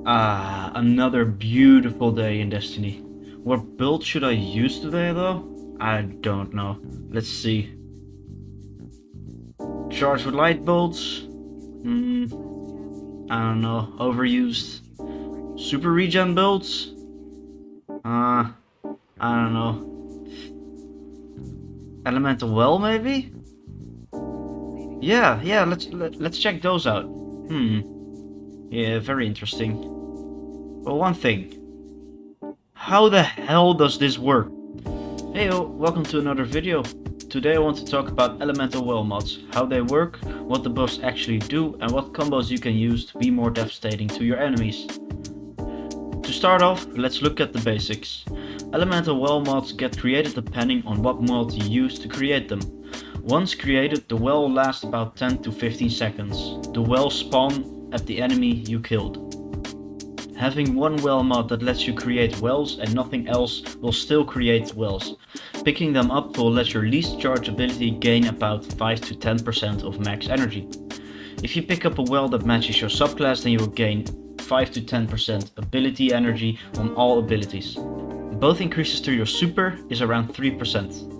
Another beautiful day in Destiny. What build should I use today though? I don't know. Let's see. Charge with light bolts? I don't know. Overused. Super regen builds? I don't know. Elemental well maybe? Yeah, let's check those out. Yeah, very interesting. Well, one thing. How the hell does this work? Heyo, welcome to another video. Today I want to talk about elemental well mods, how they work, what the buffs actually do, and what combos you can use to be more devastating to your enemies. To start off, let's look at the basics. Elemental well mods get created depending on what mod you use to create them. Once created, the well will last about 10 to 15 seconds. The wells spawn at the enemy you killed. Having one well mod that lets you create wells and nothing else will still create wells. Picking them up will let your least charge ability gain about 5 to 10% of max energy. If you pick up a well that matches your subclass, then you will gain 5 to 10% ability energy on all abilities. Both increases to your super is around 3%.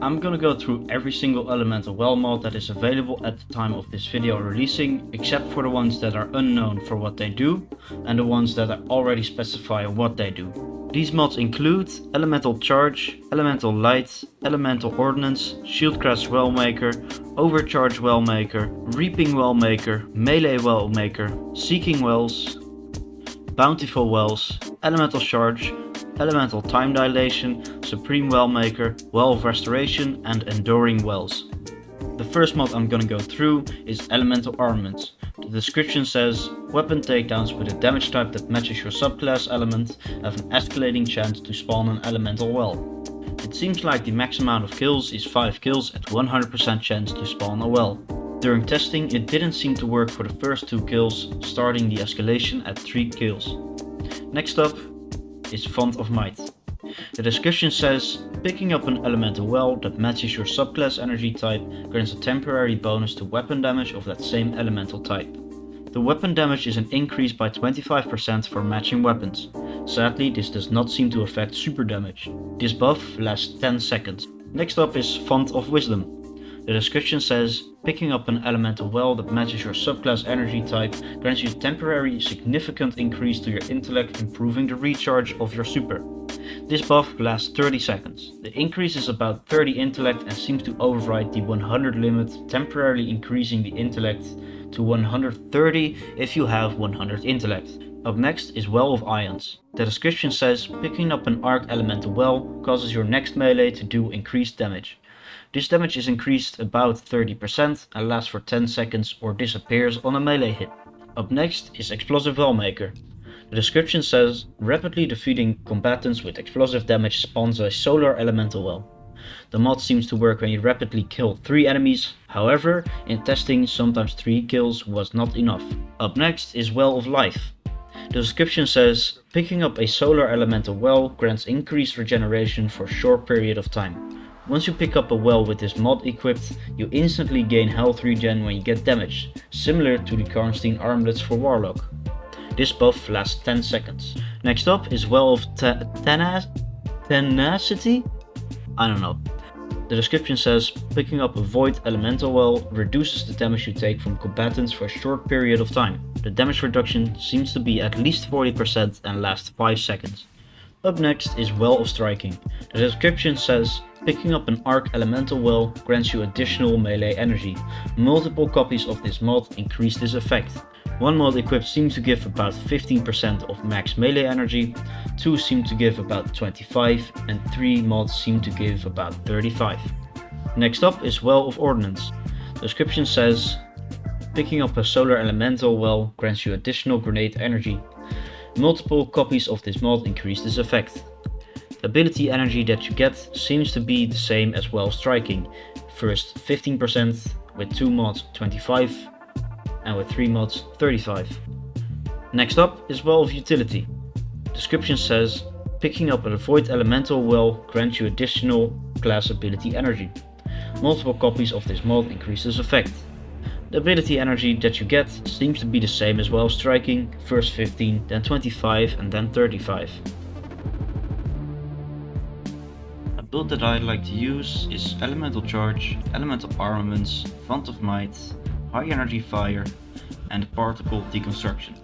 I'm gonna go through every single elemental well mod that is available at the time of this video releasing, except for the ones that are unknown for what they do, and the ones that I already specify what they do. These mods include Elemental Charge, Elemental Light, Elemental Ordnance, Shieldcrest Wellmaker, Overcharge Wellmaker, Reaping Wellmaker, Melee Wellmaker, Seeking Wells, Bountiful Wells, Elemental Charge, Elemental Time Dilation, Supreme Wellmaker, Well of Restoration, and Enduring Wells. The first mod I'm gonna go through is Elemental Armaments. The description says, weapon takedowns with a damage type that matches your subclass element have an escalating chance to spawn an elemental well. It seems like the max amount of kills is 5 kills at 100% chance to spawn a well. During testing, it didn't seem to work for the first 2 kills, starting the escalation at 3 kills. Next up is Font of Might. The description says, picking up an elemental well that matches your subclass energy type grants a temporary bonus to weapon damage of that same elemental type. The weapon damage is an increase by 25% for matching weapons. Sadly, this does not seem to affect super damage. This buff lasts 10 seconds. Next up is Font of Wisdom. The description says, picking up an elemental well that matches your subclass energy type grants you a temporary significant increase to your intellect, improving the recharge of your super. This buff lasts 30 seconds. The increase is about 30 intellect and seems to override the 100 limit, temporarily increasing the intellect to 130 if you have 100 intellect. Up next is Well of Ions. The description says, picking up an arc elemental well causes your next melee to do increased damage. This damage is increased about 30% and lasts for 10 seconds or disappears on a melee hit. Up next is Explosive Wellmaker. The description says, rapidly defeating combatants with explosive damage spawns a solar elemental well. The mod seems to work when you rapidly kill 3 enemies, however, in testing sometimes 3 kills was not enough. Up next is Well of Life. The description says, picking up a solar elemental well grants increased regeneration for a short period of time. Once you pick up a well with this mod equipped, you instantly gain health regen when you get damaged, similar to the Karnstein armlets for Warlock. This buff lasts 10 seconds. Next up is Well of Tenacity? I don't know. The description says, picking up a Void elemental well reduces the damage you take from combatants for a short period of time. The damage reduction seems to be at least 40% and lasts 5 seconds. Up next is Well of Striking. The description says, picking up an arc elemental well grants you additional melee energy. Multiple copies of this mod increase this effect. One mod equipped seems to give about 15% of max melee energy, 2 seem to give about 25, and 3 mods seem to give about 35. Next up is Well of Ordnance. The description says, picking up a solar elemental well grants you additional grenade energy. Multiple copies of this mod increase this effect. The ability energy that you get seems to be the same as Well Striking. First 15%, with 2 mods 25, and with 3 mods 35. Next up is Well of Utility. Description says, picking up a Void elemental well grants you additional class ability energy. Multiple copies of this mod increase this effect. The ability energy that you get seems to be the same as while striking, first 15, then 25 and then 35. A build that I like to use is Elemental Charge, Elemental Armaments, Font of Might, High Energy Fire and Particle Deconstruction.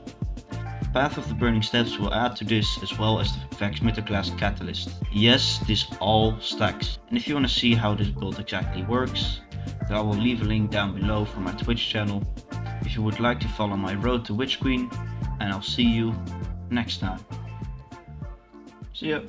Path of the Burning Steps will add to this, as well as the Vaxmitter class Catalyst. Yes, this all stacks. And if you want to see how this build exactly works, then I will leave a link down below for my Twitch channel if you would like to follow my road to Witch Queen, and I'll see you next time. See ya!